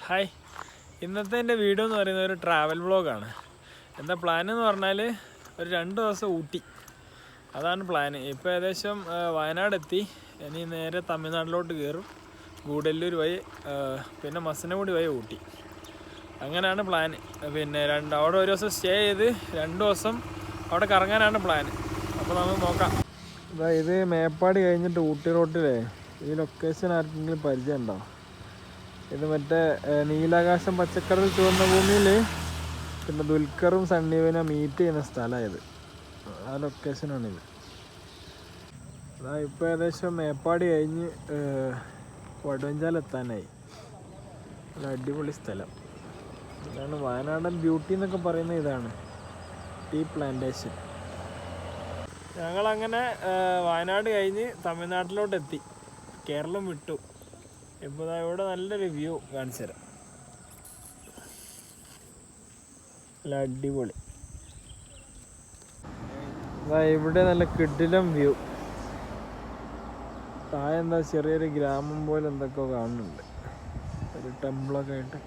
Hi, ഇന്നത്തെ എൻ്റെ video എന്ന് പറയുന്നത് ഒരു ട്രാവൽ വ്ളോഗാണ്. എന്താ പ്ലാൻ എന്ന് പറഞ്ഞാൽ ഒരു 2 ദിവസം ഊട്ടി, അതാണ് പ്ലാൻ. ഇപ്പോൾ ഏകദേശം വയനാട് എത്തി. ഇനി നേരെ തമിഴ്നാട്ടിലോട്ട് കയറും, ഗൂഡല്ലൂർ വഴി പിന്നെ മസനഗുഡി വഴി ഊട്ടി. അങ്ങനെയാണ് പ്ലാൻ. പിന്നെ അവിടെ ഒരു ദിവസം സ്റ്റേ ചെയ്ത് 2 ദിവസം അവിടെ കറങ്ങാനാണ് പ്ലാൻ. അപ്പോൾ നമുക്ക് നോക്കാം. ഇത് മേപ്പാടി കഴിഞ്ഞിട്ട് ഊട്ടി റോട്ടിലെ ഈ ലൊക്കേഷൻ ആർക്കെങ്കിലും പരിചയം ഉണ്ടോ? ഇത് മറ്റേ നീലാകാശം പച്ചക്കടൽ ചുവന്ന ഭൂമിയിൽ പിന്നെ ദുൽഖറും സണ്ണീവിനെ മീറ്റ് ചെയ്യുന്ന സ്ഥലമായത്. ആ ലൊക്കേഷനാണിത്. ഇപ്പോൾ ഏകദേശം മേപ്പാടി കഴിഞ്ഞ് വടുവഞ്ചാലെത്താനായി. നല്ല അടിപൊളി സ്ഥലം. ഇതാണ് വയനാടൻ ബ്യൂട്ടി എന്നൊക്കെ പറയുന്നത്. ഇതാണ് ടീ പ്ലാന്റേഷൻ. ഞങ്ങളങ്ങനെ വയനാട് കഴിഞ്ഞ് തമിഴ്നാട്ടിലോട്ട് എത്തി, കേരളം വിട്ടു. ഇപ്പോൾ ഇവിടെ നല്ലൊരു വ്യൂ കാണിച്ചു തരാം. നല്ല അടിപൊളി. ഇവിടെ നല്ല കിടിലം വ്യൂ. താഴെ എന്താ ചെറിയൊരു ഗ്രാമം പോലെ എന്തൊക്കെയോ കാണുന്നുണ്ട്, ഒരു ടെമ്പിളൊക്കെ ആയിട്ട്.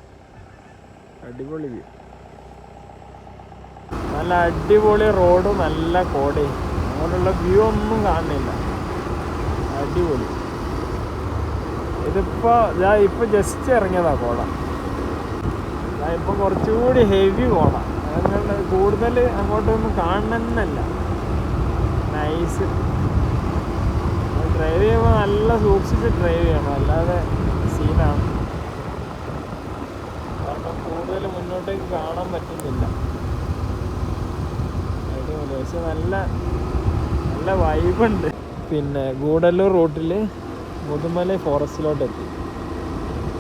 അടിപൊളി വ്യൂ. നല്ല അടിപൊളി റോഡും നല്ല കോടയും. അങ്ങോട്ടുള്ള വ്യൂ ഒന്നും കാണുന്നില്ല. അടിപൊളി. ഇപ്പം ജസ്റ്റ് ഇറങ്ങിയതാ കോട. ഇപ്പം കുറച്ചുകൂടി ഹെവി കോട. അതുകൊണ്ട് കൂടുതൽ അങ്ങോട്ടൊന്നും കാണണമെന്നല്ല. നൈസ്. ഡ്രൈവ് ചെയ്യുമ്പോൾ നല്ല സൂക്ഷിച്ച് ഡ്രൈവ് ചെയ്യണം, അല്ലാതെ സീനാണ്. കാരണം കൂടുതൽ മുന്നോട്ടേക്ക് കാണാൻ പറ്റുന്നില്ല. അടിപൊളി. പക്ഷെ നല്ല നല്ല വൈബുണ്ട്. പിന്നെ ഗൂഡല്ലൂർ റൂട്ടിൽ മുതുമല ഫോറസ്റ്റിലോട്ട് എത്തി.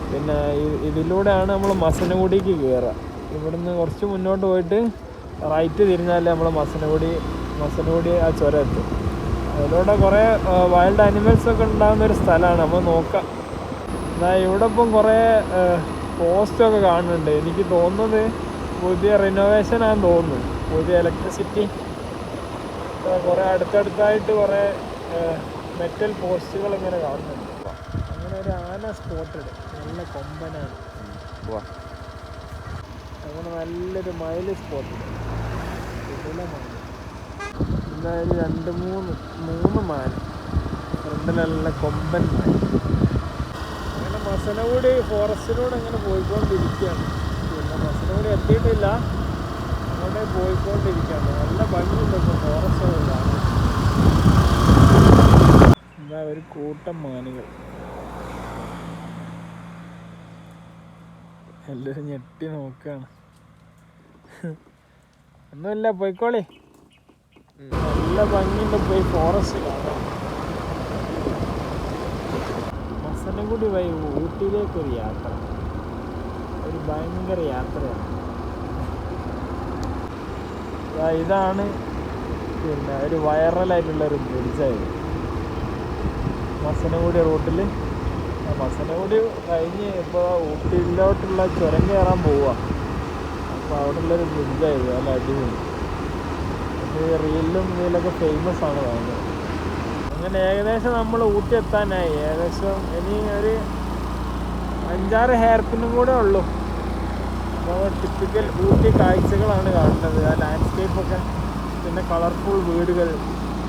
പിന്നെ ഇതിലൂടെയാണ് നമ്മൾ മസനഗുഡിക്ക് കയറുക. ഇവിടുന്ന് കുറച്ച് മുന്നോട്ട് പോയിട്ട് റൈറ്റ് തിരിഞ്ഞാൽ നമ്മൾ മസനഗുഡി ആ ചുരം എത്തും. അതിലൂടെ കുറേ വൈൽഡ് ആനിമൽസൊക്കെ ഉണ്ടാകുന്നൊരു സ്ഥലമാണ്. നമ്മൾ നോക്കാം. ഇവിടെ ഇപ്പം കുറേ പോസ്റ്റൊക്കെ കാണുന്നുണ്ട്. എനിക്ക് തോന്നുന്നത് പുതിയ റിനോവേഷനാണെന്ന് തോന്നുന്നു. പുതിയ ഇലക്ട്രിസിറ്റി കുറേ അടുത്തടുത്തായിട്ട് കുറേ മെറ്റൽ പോസ്റ്റുകൾ ഇങ്ങനെ കാണുന്നുണ്ട്. അങ്ങനെ ഒരു ആന സ്പോട്ടഡ്, നല്ല കൊമ്പനാണ്. അങ്ങനെ നല്ലൊരു മയിൽ സ്പോട്ടഡ്. ഇതിലെ മാൻ എന്തായാലും 2-3 മാൻ, ഫ്രണ്ടിൽ നല്ല കൊമ്പൻ മാൻ. അങ്ങനെ മസനഗുഡി ഫോറസ്റ്റിലൂടെ അങ്ങനെ പോയിക്കൊണ്ടിരിക്കുകയാണ്. പിന്നെ മസനഗുഡി എത്തിയിട്ടില്ല, അങ്ങോട്ടേ പോയിക്കൊണ്ടിരിക്കുകയാണ്. നല്ല ഭംഗിയുണ്ട് ഇപ്പോൾ ഫോറസ്റ്റ് കാണാൻ. ഒരു കൂട്ടം മാനുകൾ. എല്ലാവരും ഞെട്ടി നോക്കുകയാണ്. ഒന്നുമില്ല, പോയിക്കോളി. നല്ല ഭംഗിയുണ്ട് പോയി ഫോറസ്റ്റ് കാണാൻ. മസനഗുഡി വഴി ഊട്ടിയിലേക്കൊരു യാത്ര, ഒരു ഭയങ്കര യാത്രയാണ്. ഇതാണ് പിന്നെ ഒരു വൈറലായിട്ടുള്ളൊരു ബ്രിഡ്ജായത് മസനഗുഡി റൂട്ടിൽ. മസനഗുഡി കഴിഞ്ഞ് ഇപ്പോൾ ഊട്ടിയിലോട്ടുള്ള ചുരം കയറാൻ പോവുക. അപ്പോൾ അവിടെ ഉള്ളൊരു ബ്രിഡ്ജായത് നല്ല അടിപൊളി. അത് റീലിലും ഇതിലൊക്കെ ഫേമസ് ആണ് ഭയങ്കര. അങ്ങനെ ഏകദേശം നമ്മൾ ഊട്ടി എത്താനായി. ഏകദേശം ഇനി ഒരു 5-6 ഹെയർപിന്നും കൂടെ ഉള്ളൂ. അപ്പോൾ ടിപ്പിക്കൽ ഊട്ടി കാഴ്ചകളാണ് കാണുന്നത്. ആ ലാൻഡ്സ്കേപ്പൊക്കെ, പിന്നെ കളർഫുൾ വീടുകൾ.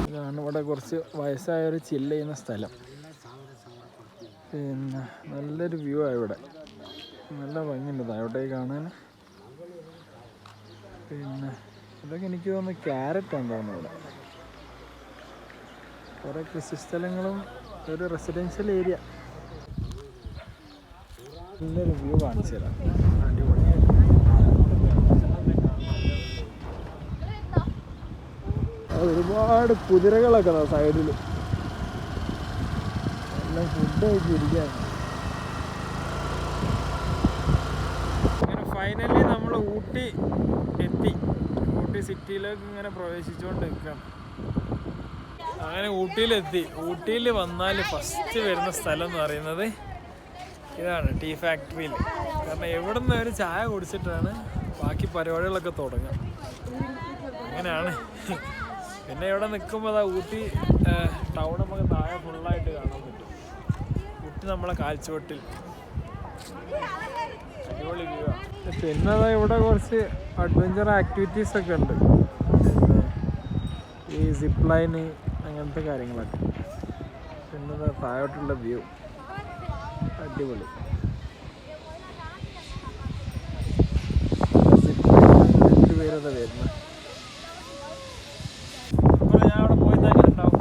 ഇതാണ് ഇവിടെ കുറച്ച് വയസ്സായവർ ചില്ല് ചെയ്യുന്ന സ്ഥലം. പിന്നെ നല്ലൊരു വ്യൂ ആണ് ഇവിടെ. നല്ല ഭംഗിയുണ്ട് താഴോട്ടേക്ക് കാണാൻ. പിന്നെ ഇതൊക്കെ എനിക്ക് തോന്നുന്നു ക്യാരറ്റാണ് തോന്നുന്നു. ഇവിടെ കുറേ കൃഷിസ്ഥലങ്ങളും ഒരു റെസിഡൻഷ്യൽ ഏരിയ. നല്ലൊരു വ്യൂ കാണിച്ചു തരാം. അടിപൊളിയായിട്ട് ഒരുപാട് കുതിരകളൊക്കെ സൈഡിൽ എല്ലാം ഫുഡ് കഴിച്ചിരിക്കുകയാണ്. അങ്ങനെ ഫൈനലി നമ്മൾ ഊട്ടി എത്തി. ഊട്ടി സിറ്റിയിലേക്ക് ഇങ്ങനെ പ്രവേശിച്ചുകൊണ്ട് നിൽക്കുകയാണ്. അങ്ങനെ ഊട്ടിയിലെത്തി. ഊട്ടിയിൽ വന്നാൽ ഫസ്റ്റ് വരുന്ന സ്ഥലം എന്ന് പറയുന്നത് ഇതാണ്, ടീ ഫാക്ടറിയിൽ. കാരണം എവിടെ നിന്ന് ഒരു ചായ കുടിച്ചിട്ടാണ് ബാക്കി പരിപാടികളൊക്കെ തുടങ്ങുക. അങ്ങനെയാണ്. പിന്നെ ഇവിടെ നിൽക്കുമ്പോൾ ഊട്ടി ടൗൺ നമുക്ക് താഴെ ഫുള്ളായിട്ട് കാണാൻ പറ്റും. ഊട്ടി നമ്മളെ കാഴ്ചവട്ടിൽ. പിന്നെ അതാ ഇവിടെ കുറച്ച് അഡ്വഞ്ചർ ആക്ടിവിറ്റീസ് ഒക്കെ ഉണ്ട്. ഈ സിപ്പ് ലൈന് അങ്ങനത്തെ കാര്യങ്ങളൊക്കെ. പിന്നെ താഴോട്ടുള്ള വ്യൂ അടിപൊളി. രണ്ടുപേരതാ വരുന്നത്. ഞാൻ അവിടെ പോയി തന്നെ ഉണ്ടാവും.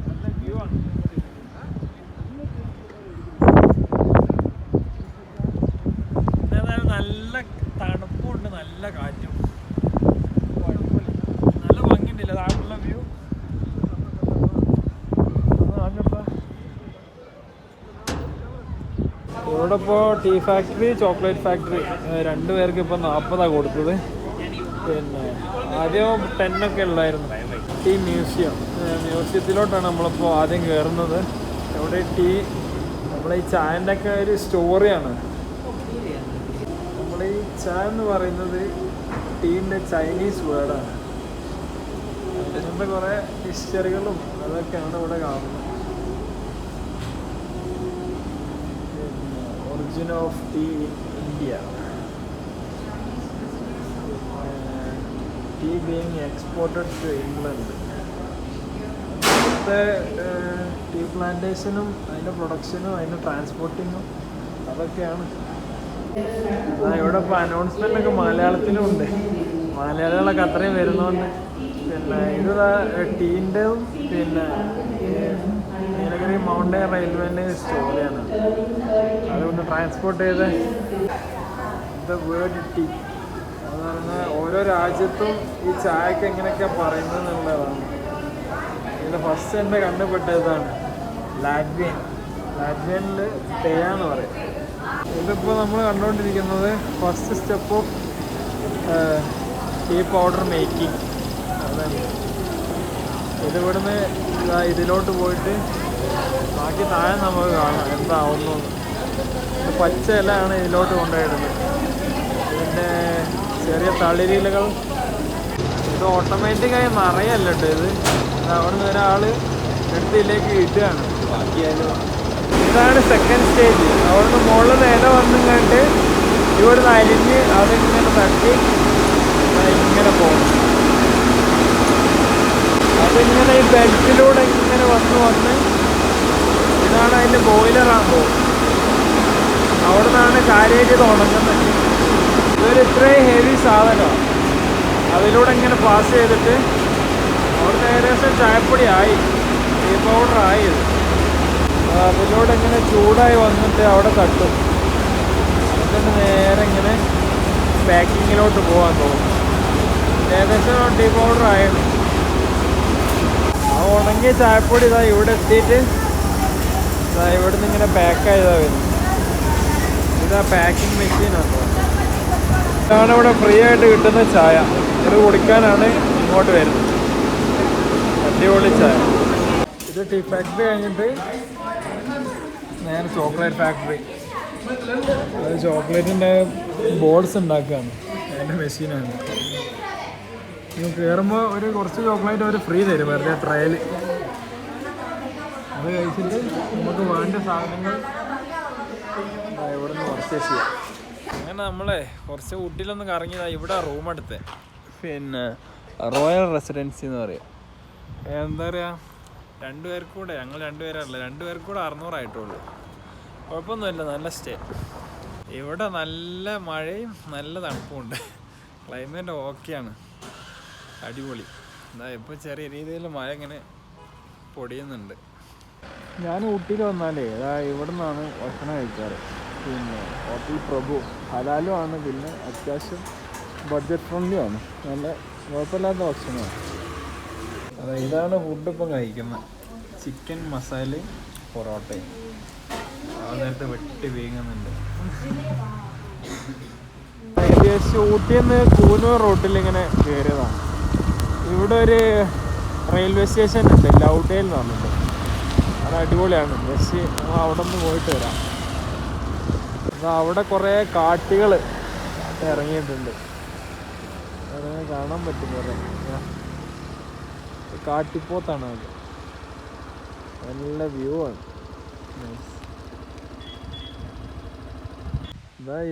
നല്ല വ്യൂ ആണ്. നല്ല തണുപ്പുണ്ട്, നല്ല കാറ്റും, നല്ല ഭംഗിയുണ്ടല്ലേ താഴെയുള്ള വ്യൂ. ഇവിടെ ഇപ്പോൾ ടീ ഫാക്ടറി, ചോക്ലേറ്റ് ഫാക്ടറി രണ്ടുപേർക്ക് ഇപ്പോൾ 40 കൊടുത്തത്. പിന്നെ ആദ്യം 10 ഉള്ളായിരുന്നു. ടീ മ്യൂസിയത്തിലോട്ടാണ് നമ്മളിപ്പോൾ ആദ്യം കയറുന്നത്. ഇവിടെ ടീ, നമ്മളെ ഈ ചായൻ്റെ ഒക്കെ ഒരു സ്റ്റോറിയാണ്. നമ്മൾ ഈ ചായ എന്ന് പറയുന്നത് ടീൻ്റെ ചൈനീസ് വേർഡാണ്. അങ്ങനത്തെ കുറേ ഹിസ്റ്ററികളും അതൊക്കെയാണ് ഇവിടെ കാണുന്നത്. Origin of tea in India. Tea being exported to England. ഇവിടുത്തെ ടീ പ്ലാന്റേഷനും അതിൻ്റെ പ്രൊഡക്ഷനും അതിൻ്റെ ട്രാൻസ്പോർട്ടിങ്ങും അതൊക്കെയാണ്. ഇവിടെ ഇപ്പോൾ അനൗൺസ്മെൻ്റൊക്കെ മലയാളത്തിലും ഉണ്ട്. മലയാളികളൊക്കെ അത്രയും വരുന്നതുകൊണ്ട്. പിന്നെ ഇത് ടീൻ്റെതും പിന്നെ നീലഗിരി മൗണ്ടൻ റെയിൽവേൻ്റെ സ്റ്റോറിയാണ്. അതുകൊണ്ട് ട്രാൻസ്പോർട്ട് ചെയ്ത് ദ വേർഡ് ടീ എന്ന് പറഞ്ഞാൽ ഓരോ രാജ്യത്തും ഈ ചായക്ക് എങ്ങനെയൊക്കെയാണ് പറയുന്നത് എന്നുള്ളതാണ്. ഇതിൽ ഫസ്റ്റ് എൻ്റെ കണ്ടുപെട്ടതാണ് ലാറ്റ്വിയനിൽ തേയാന്ന് പറയും. ഇതിപ്പോൾ നമ്മൾ കണ്ടുകൊണ്ടിരിക്കുന്നത് first step of tea powder making. അതാണ് ഇതിവിടുന്ന് ഇതിലോട്ട് പോയിട്ട് ബാക്കി താഴെ നമുക്ക് കാണാം എന്താവുന്നു. പച്ച ഇലയാണ് ഇതിലോട്ട് കൊണ്ടുപോയിടുന്നത്. ഇതിൻ്റെ ചെറിയ തളിരിലകൾ. ഇത് ഓട്ടോമാറ്റിക്കായി നിറയല്ല കേട്ടോ. ഇത് അവിടുന്ന് ഒരാൾ എടുത്തിലേക്ക് ഇടുകയാണ്. ബാക്കിയായാലും ഇതാണ് സെക്കൻഡ് സ്റ്റേജ്. അവിടുന്ന് മുകളിൽ ഇല വന്നും കണ്ട് ഇവിടുന്ന് അരിഞ്ഞ് അതിങ്ങനെ തട്ടി ഇങ്ങനെ പോകും. അതിങ്ങനെ ഈ ബെൽറ്റിലൂടെ ഇങ്ങനെ വന്ന് ഇതാണ് അതിൻ്റെ ബോയിലറാകുമ്പോൾ അവിടെ നിന്നാണ് കാര്യമായിട്ട് ഇത് ഉണങ്ങുന്നത്. ഇതൊരു ഇത്രയും ഹെവി സാധനമാണ്. അതിലൂടെ ഇങ്ങനെ പാസ് ചെയ്തിട്ട് അവിടുന്ന് ഏകദേശം ചായപ്പൊടി ആയി, ടീ പൗഡർ ആയി. ഇത് അതിലൂടെ ഇങ്ങനെ ചൂടായി വന്നിട്ട് അവിടെ തട്ടും. എന്നിട്ട് നേരെ ഇങ്ങനെ പാക്കിങ്ങിലോട്ട് പോകാൻ തോന്നും. ഏകദേശം ടീ പൗഡർ ആയിരുന്നു. ആ ഉണങ്ങിയ ചായപ്പൊടി ഇതാ ഇവിടെ എത്തിയിട്ട് ഇവിടെ നിന്ന് ഇങ്ങനെ പാക്കായതാ വരുന്നത്. ഇതാ പാക്കിംഗ് മെഷീനാണ്. ഇതാണ് ഇവിടെ ഫ്രീ ആയിട്ട് കിട്ടുന്ന ചായ. ഇത് കുടിക്കാനാണ് ഇങ്ങോട്ട് വരുന്നത്. അടിപൊളി ചായ. ഇത് ടീ ഫാക്ടറി കഴിഞ്ഞിട്ട് നേരെ ചോക്ലേറ്റ് ഫാക്ടറി. അത് ചോക്ലേറ്റിൻ്റെ ബോൾസ് ഉണ്ടാക്കുകയാണ്. അതിൻ്റെ മെഷീനാണ്. കയറുമ്പോൾ കുറച്ച് ചോക്ലേറ്റ് അവർ ഫ്രീ തരും വെറുതെ ട്രയൽ. അത് കഴിച്ചിട്ട് നമുക്ക് വേണ്ട സാധനങ്ങൾ ഇവിടെ നിന്ന് പർച്ചേസ് ചെയ്യാം. അങ്ങനെ നമ്മളെ കുറച്ച് ഊട്ടിയിലൊന്ന് കറങ്ങിയതാണ്. ഇവിടെ റൂമെടുത്ത് പിന്നെ റോയൽ റെസിഡൻസി എന്ന് പറയും. എന്താ പറയുക, രണ്ടുപേർക്കൂടെ, ഞങ്ങൾ രണ്ടുപേരല്ല, രണ്ടുപേർക്കൂടെ 600 ആയിട്ടുള്ളൂ. കുഴപ്പമൊന്നുമില്ല, നല്ല സ്റ്റേ. ഇവിടെ നല്ല മഴയും നല്ല തണുപ്പുമുണ്ട്. ക്ലൈമറ്റ് ഓക്കെയാണ്, അടിപൊളി. എന്താ ഇപ്പോൾ ചെറിയ രീതിയിൽ മഴ ഇങ്ങനെ പൊടിയുന്നുണ്ട്. ഞാൻ ഊട്ടിയിൽ വന്നാലേ ഇവിടെ നിന്നാണ് ഭക്ഷണം കഴിക്കാറ്. പിന്നെ ഹോട്ടൽ പ്രഭു ഹലാലും ആണ്. പിന്നെ അത്യാവശ്യം ബഡ്ജറ്റ് ഫ്രണ്ട്ലിയും ആണ്. നല്ല കുഴപ്പമില്ലാത്ത ഭക്ഷണമാണ്. ഇതാണ് ഫുഡ് ഇപ്പം കഴിക്കുന്നത്. ചിക്കൻ മസാലയും പൊറോട്ടയും നേരത്തെ വെട്ടി വീങ്ങുന്നുണ്ട്. ഏകദേശം ഊട്ടിയിൽ നിന്ന് കൂനൂർ റൂട്ടിൽ ഇങ്ങനെ കയറിയതാണ്. ഇവിടെ ഒരു റെയിൽവേ സ്റ്റേഷൻ ഉണ്ട്, ലൗഡേൽ എന്ന് പറഞ്ഞിട്ട്. അത് അടിപൊളിയാണ്. ബസ് അവിടെ നിന്ന് പോയിട്ട് വരാം. അവിടെ കുറേ കാട്ടികൾ ഇറങ്ങിയിട്ടുണ്ട്. അങ്ങനെ കാണാൻ പറ്റും. കുറേ കാട്ടിപ്പോത്താണ് അത്. നല്ല വ്യൂ ആണ്.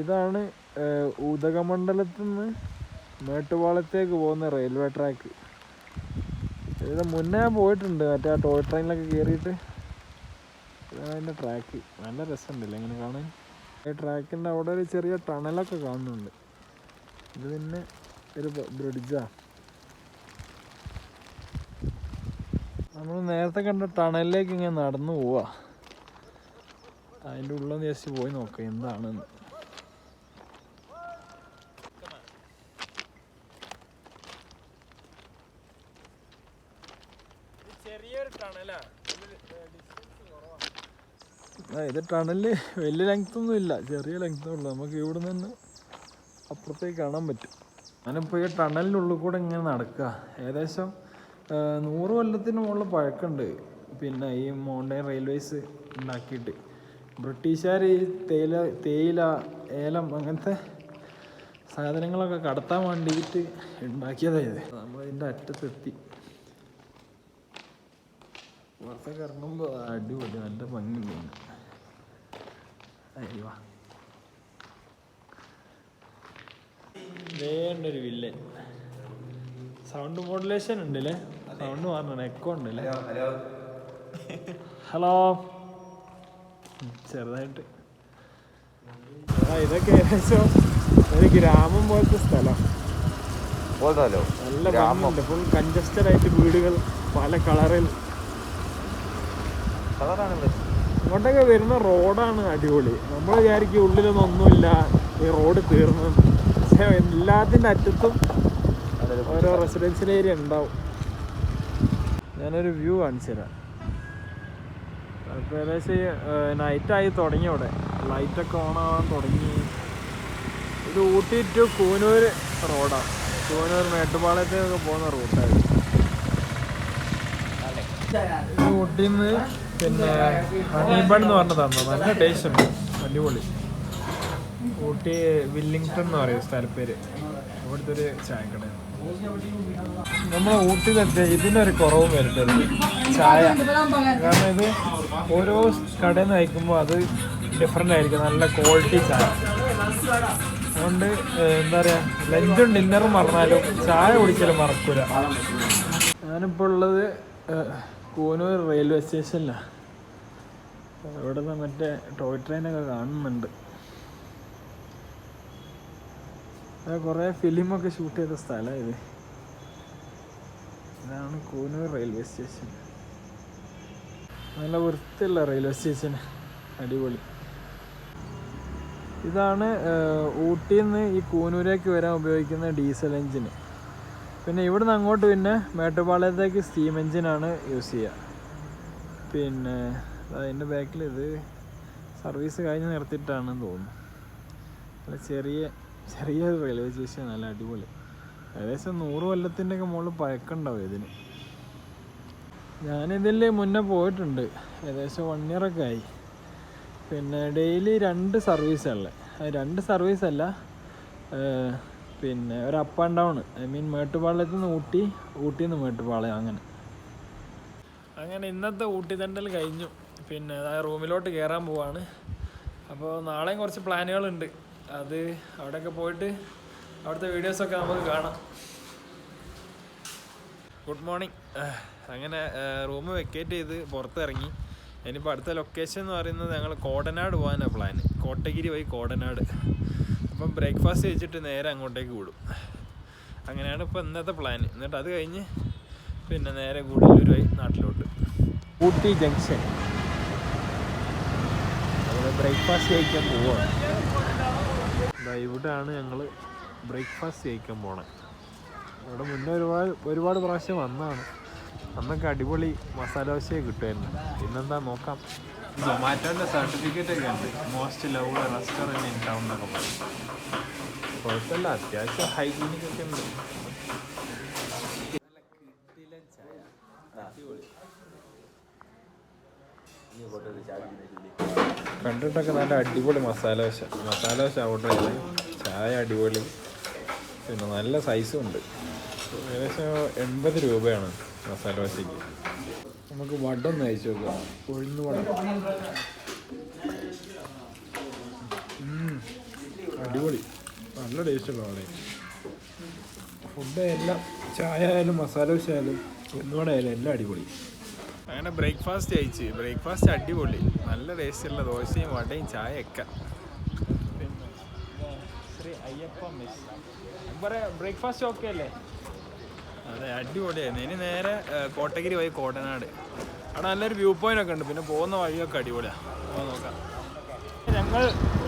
ഇതാണ് ഉദകമണ്ഡലത്തിൽ നിന്ന് മേട്ടുപാളത്തേക്ക് പോകുന്ന റെയിൽവേ ട്രാക്ക്. ഇത് മുന്നേ ഞാൻ പോയിട്ടുണ്ട്, മറ്റേ ആ ടോയ് ട്രെയിനിലൊക്കെ കയറിയിട്ട്. ഇതാണ് അതിൻ്റെ ട്രാക്ക്. നല്ല രസമുണ്ടല്ലേ ഇങ്ങനെ കാണാൻ. ഈ ട്രാക്കിൻ്റെ അവിടെ ഒരു ചെറിയ ടണലൊക്കെ കാണുന്നുണ്ട്. ഇത് പിന്നെ ഒരു ബ്രിഡ്ജാണ്. നമ്മൾ നേരത്തെ കണ്ട ടണലിലേക്ക് ഇങ്ങനെ നടന്നു പോവാ. അതിൻ്റെ ഉള്ളൊന്ന് ജസ്റ്റ് പോയി നോക്കാം എന്താണെന്ന്. ചെറിയൊരു ടണലാ. ഇത് ടണല് വലിയ ലെങ്ത്തൊന്നും ഇല്ല, ചെറിയ ലെങ്ത്തേ ഉള്ളൂ. നമുക്ക് ഇവിടെ നിന്ന് അപ്പുറത്തേക്ക് കാണാൻ പറ്റും. ഞാനിപ്പോൾ ഈ ടണലിനുള്ളിൽ കൂടെ ഇങ്ങനെ നടക്കുക. ഏകദേശം 100 കൊല്ലത്തിന് മുകളിൽ പഴക്കമുണ്ട്. പിന്നെ ഈ മൗണ്ടൈൻ റെയിൽവേസ് ഉണ്ടാക്കിയിട്ട് ബ്രിട്ടീഷുകാർ ഈ തേയില, ഏലം അങ്ങനത്തെ സാധനങ്ങളൊക്കെ കടത്താൻ വേണ്ടിയിട്ട് ഉണ്ടാക്കിയതായത്. നമ്മളിതിൻ്റെ അറ്റത്തെത്തി. പുറത്തൊക്കെ ഇറങ്ങുമ്പോൾ അടിപൊളി, നല്ല ഭംഗിയുണ്ട്. അയ്യോ, വേണ്ടൊരു വില്ലൻ. സൗണ്ട് മോഡുലേഷൻ ഉണ്ടല്ലേ, സൗണ്ട് മാറണം, എക്കോ ഉണ്ടല്ലേ. ഹലോ, ചെറുതായിട്ട്. ഇതൊക്കെ ഏകദേശം ഒരു ഗ്രാമം പോലത്തെ സ്ഥലം. നല്ല ഭംഗിയുണ്ട്. ഫുൾ കൺജസ്റ്റഡ് ആയിട്ട് വീടുകൾ പല കളറിൽ. ഇങ്ങോട്ടൊക്കെ വരുന്ന റോഡാണ് അടിപൊളി. നമ്മൾ വിചാരിക്കും ഉള്ളിലൊന്നും ഒന്നുമില്ല, ഈ റോഡ് തീർന്നു. പക്ഷെ എല്ലാത്തിൻ്റെ അറ്റത്തും ഓരോ റെസിഡൻഷ്യൽ ഏരിയ ഉണ്ടാവും. ഞാനൊരു വ്യൂ കാണിച്ചു തരാം. അപ്പോൾ ഏകദേശം നൈറ്റായി തുടങ്ങി. അവിടെ ലൈറ്റൊക്കെ ഓണാവാൻ തുടങ്ങി. ഇത് ഊട്ടി ടു കൂനൂർ റോഡാണ്. കൂനൂർ മേട്ടുപാളയത്തേക്കൊക്കെ പോകുന്ന റൂട്ടായിരുന്നു. ഇത് ഊട്ടിയിൽ നിന്ന് പിന്നെ ഹണിബൺ എന്ന് പറഞ്ഞ് തന്നു. നല്ല ടേസ്റ്റ് ഉണ്ട്, അടിപൊളി. ഊട്ടി വില്ലിങ്ടൺ എന്ന് പറയും സ്ഥലപ്പേര്. ഇവിടുത്തെ ഒരു ചായക്കട. നമ്മൾ ഊട്ടിയിലെത്തിയ ഇതിനൊരു കുറവും വരുത്തരുത്, ചായ. കാരണം ഇത് ഓരോ കടയിൽ നിന്ന് കഴിക്കുമ്പോൾ അത് ഡിഫറെൻ്റ് ആയിരിക്കും, നല്ല ക്വാളിറ്റി ചായ. അതുകൊണ്ട് എന്താ പറയുക, ലഞ്ചും ഡിന്നറും മറന്നാലും ചായ കുടിക്കലും മറക്കൂല. ഞാനിപ്പോൾ ഉള്ളത് കൂനൂർ റെയിൽവേ സ്റ്റേഷനിലാണ്. ഇവിടെ നിന്ന് മറ്റേ ടോയ് ട്രെയിനൊക്കെ കാണുന്നുണ്ട്. കുറേ ഫിലിമൊക്കെ ഷൂട്ട് ചെയ്ത സ്ഥലമാണ് ഇത്. ഇതാണ് കൂനൂർ റെയിൽവേ സ്റ്റേഷൻ. നല്ല വൃത്തിയുള്ള റെയിൽവേ സ്റ്റേഷൻ, അടിപൊളി. ഇതാണ് ഊട്ടിയിൽ നിന്ന് ഈ കൂനൂരേക്ക് വരാൻ ഉപയോഗിക്കുന്ന ഡീസൽ എഞ്ചിന്. പിന്നെ ഇവിടുന്ന് അങ്ങോട്ട് പിന്നെ മേട്ടുപാളയത്തേക്ക് സ്റ്റീം എഞ്ചിനാണ് യൂസ് ചെയ്യുക. പിന്നെ അതിൻ്റെ ബാക്കിൽ ഇത് സർവീസ് കഴിഞ്ഞ് നിർത്തിയിട്ടാണെന്ന് തോന്നുന്നു. നല്ല ചെറിയ റെയിൽവേ സ്റ്റേഷൻ, നല്ല അടിപൊളി. ഏകദേശം 100 കൊല്ലത്തിൻ്റെയൊക്കെ മുകളിൽ പഴക്കമുണ്ടാവും ഇതിന്. ഞാനിതിൽ മുന്നേ പോയിട്ടുണ്ട്, ഏകദേശം 1 ഇയറൊക്കെ ആയി. പിന്നെ ഡെയിലി 2 സർവീസുള്ള, 2 സർവീസല്ല, പിന്നെ ഒരു up and down. I mean മേട്ടുപാളയത്ത് നിന്ന് ഊട്ടിയിൽ നിന്ന് മേട്ടുപാളയം, അങ്ങനെ ഇന്നത്തെ ഊട്ടി തണ്ടൽ കഴിഞ്ഞു. പിന്നെ റൂമിലോട്ട് കയറാൻ പോവാണ്. അപ്പോൾ നാളെയും കുറച്ച് പ്ലാനുകളുണ്ട്. അത് അവിടെയൊക്കെ പോയിട്ട് അവിടുത്തെ വീഡിയോസൊക്കെ നമുക്ക് കാണാം. Good morning. അങ്ങനെ റൂം വെക്കേറ്റ് ചെയ്ത് പുറത്തിറങ്ങി. ഇനിയിപ്പോൾ അടുത്ത ലൊക്കേഷൻ എന്ന് പറയുന്നത് ഞങ്ങൾ കോടനാട് പോകാനാണ് പ്ലാന്. കോട്ടഗിരി വഴി കോടനാട്. അപ്പം ബ്രേക്ക്ഫാസ്റ്റ് കഴിച്ചിട്ട് നേരെ അങ്ങോട്ടേക്ക് വിടും. അങ്ങനെയാണ് ഇപ്പോൾ ഇന്നത്തെ പ്ലാന്. എന്നിട്ട് അത് കഴിഞ്ഞ് പിന്നെ നേരെ ഗൂഡല്ലൂർ വഴി നാട്ടിലോട്ട്. ഊട്ടി ജംഗ്ഷൻ. അവിടെ ബ്രേക്ക്ഫാസ്റ്റ് കഴിക്കാൻ പോവുകയാണ്. ഇവിടെയാണ് ഞങ്ങൾ ബ്രേക്ക്ഫാസ്റ്റ് കഴിക്കാൻ പോണത്. ഇവിടെ മുന്നേ ഒരുപാട് പ്രാവശ്യം വന്നതാണ്. അന്നൊക്കെ അടിപൊളി മസാല ദോശയെ കിട്ടുമായിരുന്നു. ഇന്നെന്താ നോക്കാം. സൊമാറ്റോൻ്റെ സർട്ടിഫിക്കറ്റ് ഒക്കെ ഉണ്ട്, most loved restaurant in town എന്നൊക്കെ പറയും. കുഴപ്പമില്ല, അത്യാവശ്യം ഹൈജീനിക് ഒക്കെ ഉണ്ട്. കണ്ടിട്ടൊക്കെ നല്ല അടിപൊളി മസാല ദോശ ഓർഡർ ചെയ്ത്. ചായ അടിപൊളി, പിന്നെ നല്ല സൈസും ഉണ്ട്. ഏകദേശം 80 രൂപയാണ് മസാല ദോശയ്ക്ക്. നമുക്ക് വട ഒന്ന് അയച്ചു നോക്കാം, ഉഴുന്ന് വട. അടിപൊളി, നല്ല ടേസ്റ്റുള്ള അവിടെ. ഫുഡ് എല്ലാം, ചായ ആയാലും മസാല ദോശ ആയാലും ഒന്നുകൂടെ ആയാലും എല്ലാം അടിപൊളി. അങ്ങനെ ബ്രേക്ക്ഫാസ്റ്റ് കഴിച്ച്, ബ്രേക്ക്ഫാസ്റ്റ് അടിപൊളി, നല്ല ടേസ്റ്റുള്ള ദോശയും വടയും ചായയൊക്കെ. പിന്നെ Sree Ayyappa mess breakfast okay അല്ലേ? അതെ, അടിപൊളിയായിരുന്നു. ഇനി നേരെ കോട്ടഗിരി പോയി കോട്ടനാട്, അവിടെ നല്ലൊരു വ്യൂ പോയിന്റ് ഒക്കെ ഉണ്ട്. പിന്നെ പോകുന്ന വഴിയൊക്കെ അടിപൊളിയാണ്, നോക്കാം. ഞങ്ങൾ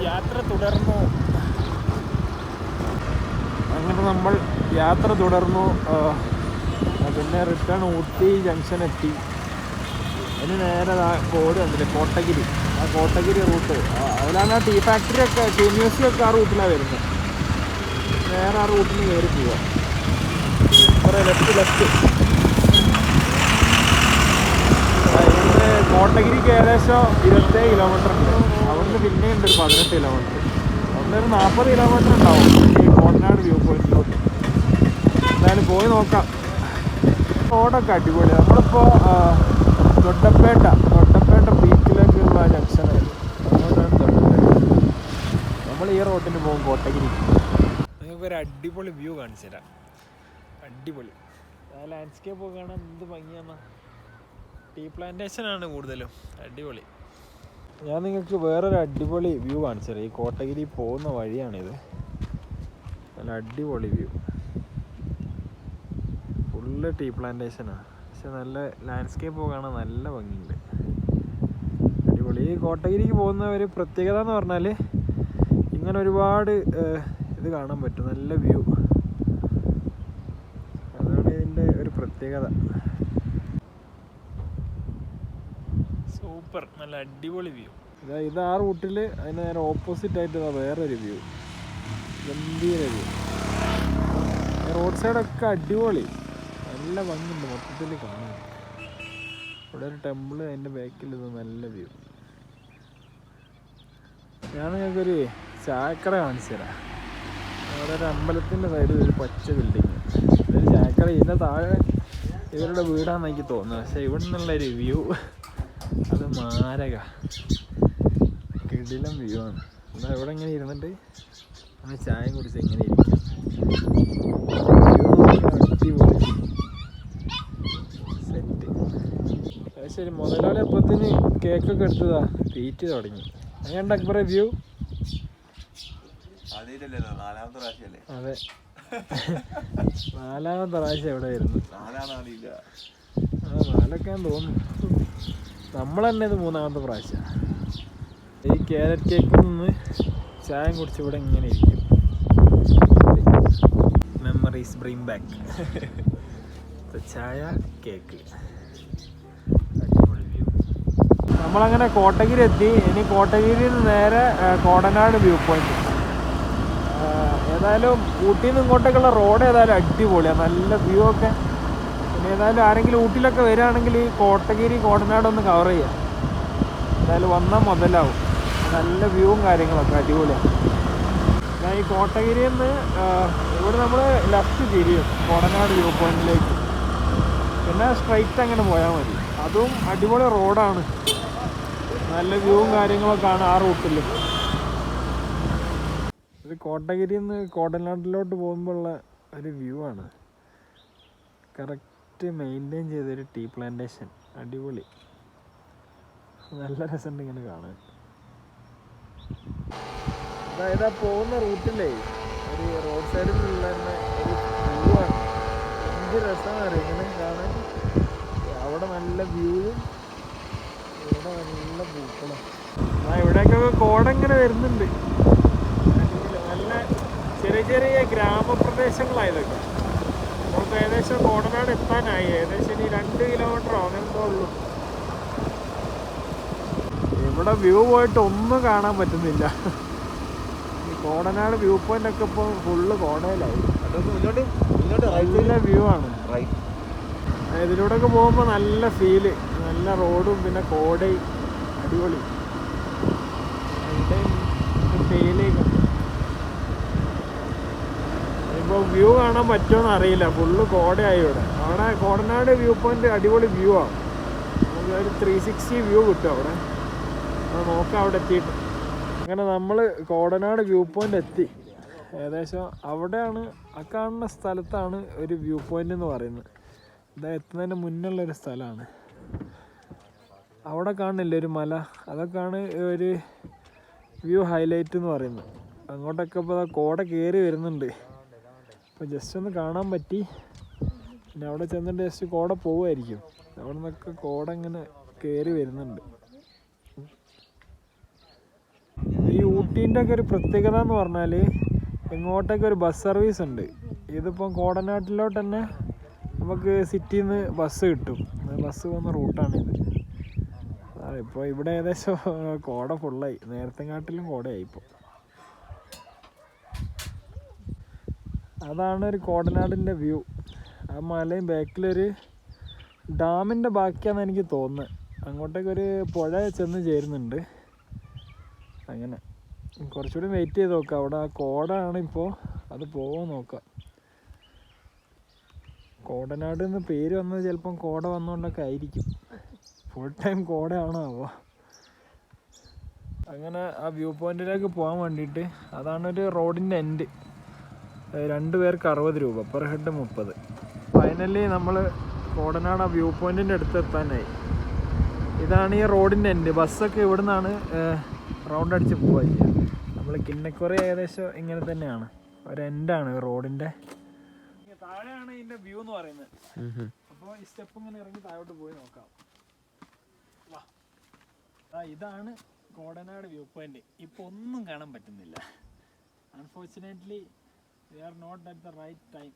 യാത്ര തുടർന്നു. അങ്ങനെ നമ്മൾ യാത്ര തുടർന്നു. പിന്നെ റിട്ടേൺ ഊട്ടി ജംഗ്ഷൻ എത്തി. ഇനി നേരെ ബോർഡ് കണ്ടില്ലേ, കോട്ടഗിരി. ആ കോട്ടഗിരി റൂട്ട്, അതിലാണ് ആ ടീ ഫാക്ടറി ഒക്കെ, ടീ മ്യൂസിയം ഒക്കെ ആ റൂട്ടിലാണ് വരുന്നത്. നേരെ ആ റൂട്ടിന് കയറി പോവാം. കുറേ ലെഫ്റ്റ്. ഇവിടുന്ന് കോട്ടഗിരിക്ക് ഏകദേശം 27 കിലോമീറ്റർ ഉണ്ട്. അവിടുന്ന് പിന്നെയും ഉണ്ട് ഒരു 18 കിലോമീറ്റർ. അവിടുന്ന് ഒരു 40 കിലോമീറ്റർ ഉണ്ടാവും ഈ കോട്ടനാട് വ്യൂ പോയിന്റിലോട്ട്. എന്തായാലും പോയി നോക്കാം. റോഡൊക്കെ അടിപൊളിയാണ്. നമ്മളിപ്പോൾ തൊട്ടപ്പേട്ട ബീച്ചിലേക്കുള്ള ജംഗ്ഷനായിരുന്നു. അങ്ങോട്ടാണ് തൊട്ടപ്പേട്ട. നമ്മൾ ഈ റോഡിന് പോകും കോട്ടഗിരി. നിങ്ങൾക്കൊരു അടിപൊളി വ്യൂ കാണിച്ചു തരാം. അടിപൊളി ആ ലാൻഡ്സ്കേപ്പ് ഒക്കെ കാണാൻ എന്ത് ഭംഗിയാണ്. ടീ പ്ലാന്റേഷനാണ് കൂടുതലും. അടിപൊളി. ഞാൻ നിങ്ങൾക്ക് വേറൊരു അടിപൊളി വ്യൂ കാണിച്ചു തരാം. ഈ കോട്ടഗിരി പോകുന്ന വഴിയാണിത്. നല്ല അടിപൊളി വ്യൂ, ഫുള്ള് ടീ പ്ലാന്റേഷനാണ്. പക്ഷെ നല്ല ലാൻഡ്സ്കേപ്പ് കാണാൻ നല്ല ഭംഗിയുണ്ട്. അടിപൊളി. ഈ കോട്ടഗിരിക്ക് പോകുന്ന ഒരു പ്രത്യേകത എന്ന് പറഞ്ഞാൽ ഇങ്ങനെ ഒരുപാട് ഇത് കാണാൻ പറ്റും, നല്ല വ്യൂ. അതാണ് ഇതിൻ്റെ ഒരു പ്രത്യേകത. സൂപ്പർ, നല്ല അടിപൊളി വ്യൂ. ഇത് ആ റൂട്ടിൽ അതിന് നേരെ ഓപ്പോസിറ്റ് ആയിട്ട് വേറൊരു വ്യൂ, ഗംഭീര വ്യൂ. റോഡ് സൈഡൊക്കെ അടിപൊളി, നല്ല ഭംഗിയുണ്ട് മൊത്തത്തിൽ കാണാൻ. ഇവിടെ ഒരു ടെമ്പിൾ, അതിൻ്റെ ബാക്കിൽ ഇത് നല്ല വ്യൂ. ഞാൻ നിങ്ങൾക്കൊരു ചായക്കട കാണിച്ചു തരാം. അവിടെ ഒരു അമ്പലത്തിൻ്റെ സൈഡിൽ ഒരു പച്ച ബിൽഡിങ്, ഒരു ചായക്കട. ഇതിൻ്റെ താഴെ ഇവരുടെ വീടാണെന്ന് എനിക്ക് തോന്നുന്നത്. പക്ഷേ ഇവിടെ നിന്നുള്ളൊരു വ്യൂ അത് മാരക കിടിലം വ്യൂ ആണ്. എന്നാൽ ഇവിടെ ഇങ്ങനെ ഇരുന്നിട്ട് നമ്മൾ ചായ കുടിച്ച് എങ്ങനെ ഇരിക്കും. അടിപൊളി സെറ്റ്. ശരി, മുതലാളി അപ്പത്തിന് കേക്കൊക്കെ എടുത്തതാ, തീറ്റ് തുടങ്ങി. അങ്ങനെ അക്ബറെ വ്യൂ. അതെ, 4ാമത്തെ പ്രാവശ്യം എവിടെ വരുന്നു. 4 തോന്നുന്നു. നമ്മൾ തന്നെ ഇത് 3ാമത്തെ പ്രാവശ്യം. ഈ ക്യാരറ്റ് കേക്കിൽ നിന്ന് ചായ കുടിച്ച് ഇവിടെ ഇങ്ങനെ ഇരിക്കും. Memories bring back. ചായ കേക്ക്, അടിപൊളി വ്യൂ. നമ്മളങ്ങനെ കോട്ടഗിരി എത്തി. ഇനി കോട്ടഗിരിയിൽ നിന്ന് നേരെ കോടനാട് വ്യൂ പോയിന്റ്. ഏതായാലും ഊട്ടിയിൽ നിന്ന് ഇങ്ങോട്ടേക്കുള്ള റോഡ് ഏതായാലും അടിപൊളിയാണ്, നല്ല വ്യൂ ഒക്കെ. പിന്നെ ഏതായാലും ആരെങ്കിലും ഊട്ടിയിലൊക്കെ വരികയാണെങ്കിൽ ഈ കോട്ടഗിരി കോടനാടൊന്ന് കവർ ചെയ്യാം. എന്തായാലും വന്നാൽ മുതലാവും. നല്ല വ്യൂവും കാര്യങ്ങളൊക്കെ അടിപൊളിയാണ്. ഞാൻ ഈ കോട്ടഗിരിയിൽ നിന്ന് ഇവിടെ നമ്മൾ ലെഫ്റ്റ് തിരിയും കോടനാട് വ്യൂ പോയിന്റിലേക്ക്. പിന്നെ സ്ട്രൈറ്റ് അങ്ങനെ പോയാൽ മതി. അതും അടിപൊളി റോഡാണ്, നല്ല വ്യൂവും കാര്യങ്ങളൊക്കെയാണ് ആ റൂട്ടിൽ. ഇത് കോട്ടഗിരിയിൽ നിന്ന് കോടനാട്ടിലോട്ട് പോകുമ്പോഴുള്ള ഒരു വ്യൂ ആണ്. കറക്റ്റ് മെയിൻറ്റെയിൻ ചെയ്തൊരു ടീ പ്ലാന്റേഷൻ, അടിപൊളി, നല്ല രസമുണ്ട് ഇങ്ങനെ കാണാൻ. അതായത് ആ പോകുന്ന റൂട്ടിലേ ഒരു റോഡ് സൈഡിലുള്ള ഒരു വ്യൂ ആണ്. എന്ത് രസമാണ് അറിയാം ഇങ്ങനെ കാണാൻ. അവിടെ നല്ല വ്യൂവും ഇവിടെ നല്ല പൂക്കളും. ഇവിടേക്കൊക്കെ കോട ഇങ്ങനെ വരുന്നുണ്ട്. നല്ല ചെറിയ ചെറിയ ഗ്രാമപ്രദേശങ്ങളായതൊക്കെ. നമുക്ക് ഏകദേശം കോടനാട് എത്താനായി. ഏകദേശം ഇനി 2 കിലോമീറ്ററോ അങ്ങനത്തെ ഉള്ളൂ. ഇവിടെ വ്യൂ പോയിട്ട് ഒന്നും കാണാൻ പറ്റുന്നില്ല. ഈ കോടനാട് വ്യൂ പോയിന്റ് ഒക്കെ ഇപ്പോൾ ഫുള്ള് കോടയിലായി. നല്ല വ്യൂ ആണ്. ഇതിലൂടെ ഒക്കെ പോകുമ്പോൾ നല്ല ഫീല്, നല്ല റോഡും പിന്നെ കോടയും അടിപൊളി. തേയിലയൊക്കെ ഇപ്പോൾ വ്യൂ കാണാൻ പറ്റുമോയെന്ന് അറിയില്ല, ഫുള്ള് കോടയായി ഇവിടെ. അവിടെ കോടനാട് വ്യൂ പോയിന്റ് അടിപൊളി വ്യൂ ആണ്. നമുക്ക് ഒരു 360 വ്യൂ കിട്ടും അവിടെ. അത് നോക്കാം അവിടെ എത്തിയിട്ട്. അങ്ങനെ നമ്മൾ കോടനാട് വ്യൂ പോയിന്റ് എത്തി. ഏകദേശം അവിടെയാണ്, ആ കാണുന്ന സ്ഥലത്താണ് ഒരു വ്യൂ പോയിന്റ് എന്ന് പറയുന്നത്. ഇതാ എത്തുന്നതിന് മുന്നുള്ളൊരു സ്ഥലമാണ്. അവിടെ കാണില്ലേ ഒരു മല, അതൊക്കെയാണ് ഒരു വ്യൂ ഹൈലൈറ്റ് എന്ന് പറയുന്നത്. അങ്ങോട്ടൊക്കെ ഇപ്പോൾ കോട കയറി വരുന്നുണ്ട്. അപ്പോൾ ജസ്റ്റ് ഒന്ന് കാണാൻ പറ്റി. പിന്നെ അവിടെ ചെന്നിട്ട് ജസ്റ്റ് കോട പോവുമായിരിക്കും. അവിടെ നിന്നൊക്കെ കോട ഇങ്ങനെ കയറി വരുന്നുണ്ട്. ഈ ഊട്ടീൻ്റെ ഒക്കെ ഒരു പ്രത്യേകത എന്ന് പറഞ്ഞാൽ ഇങ്ങോട്ടൊക്കെ ഒരു ബസ് സർവീസ് ഉണ്ട്. ഇതിപ്പം കോടനാട്ടിലോട്ട് തന്നെ നമുക്ക് സിറ്റിയിൽ നിന്ന് ബസ് കിട്ടും. ബസ് പോകുന്ന റൂട്ടാണിത്. ഇപ്പോൾ ഇവിടെ ഏകദേശം കോട ഫുള്ളായി, നേരത്തെക്കാട്ടിലും കോടയായി ഇപ്പോൾ. അതാണ് ഒരു കോടനാടിൻ്റെ വ്യൂ. ആ മലയും ബാക്കിലൊരു ഡാമിൻ്റെ ബാക്കിയാണെന്ന് എനിക്ക് തോന്നുന്നത്. അങ്ങോട്ടേക്കൊരു പുഴ ചെന്ന് ചേരുന്നുണ്ട്. അങ്ങനെ കുറച്ചുകൂടി വെയിറ്റ് ചെയ്ത് നോക്കാം. അവിടെ ആ കോട ആണ് ഇപ്പോൾ, അത് പോകാൻ നോക്കാം. കോടനാട് എന്ന് പേര് വന്നത് ചിലപ്പം കോട വന്നുകൊണ്ടൊക്കെ ആയിരിക്കും. ഫുൾ ടൈം കോടയാണോ ആവോ. അങ്ങനെ ആ വ്യൂ പോയിന്റിലേക്ക് പോകാൻ വേണ്ടിയിട്ട്, അതാണൊരു റോഡിൻ്റെ എൻഡ്. 2 പേർക്ക് 60 രൂപ, പെർ ഹെഡ് 30. ഫൈനലി നമ്മൾ കോടനാട് ആ വ്യൂ പോയിന്റിൻ്റെ അടുത്ത് എത്താനായി. ഇതാണ് ഈ റോഡിൻ്റെ എൻഡ്. ബസ്സൊക്കെ ഇവിടെ നിന്നാണ് റൗണ്ട് അടിച്ച് പോവുക ചെയ്യുക. നമ്മൾ കിന്നക്കുറ ഏകദേശം ഇങ്ങനെ തന്നെയാണ്, ഒരു എൻഡാണ് റോഡിൻ്റെ. താഴെയാണ് ഇതിൻ്റെ വ്യൂ എന്ന് പറയുന്നത്. അപ്പോൾ ഈ സ്റ്റെപ്പ് ഇങ്ങനെ ഇറങ്ങി താഴോട്ട് പോയി നോക്കാം. ഇതാണ് കോടനാട് വ്യൂ പോയിന്റ്. ഇപ്പോൾ ഒന്നും കാണാൻ പറ്റുന്നില്ല. Unfortunately we are not at the right time.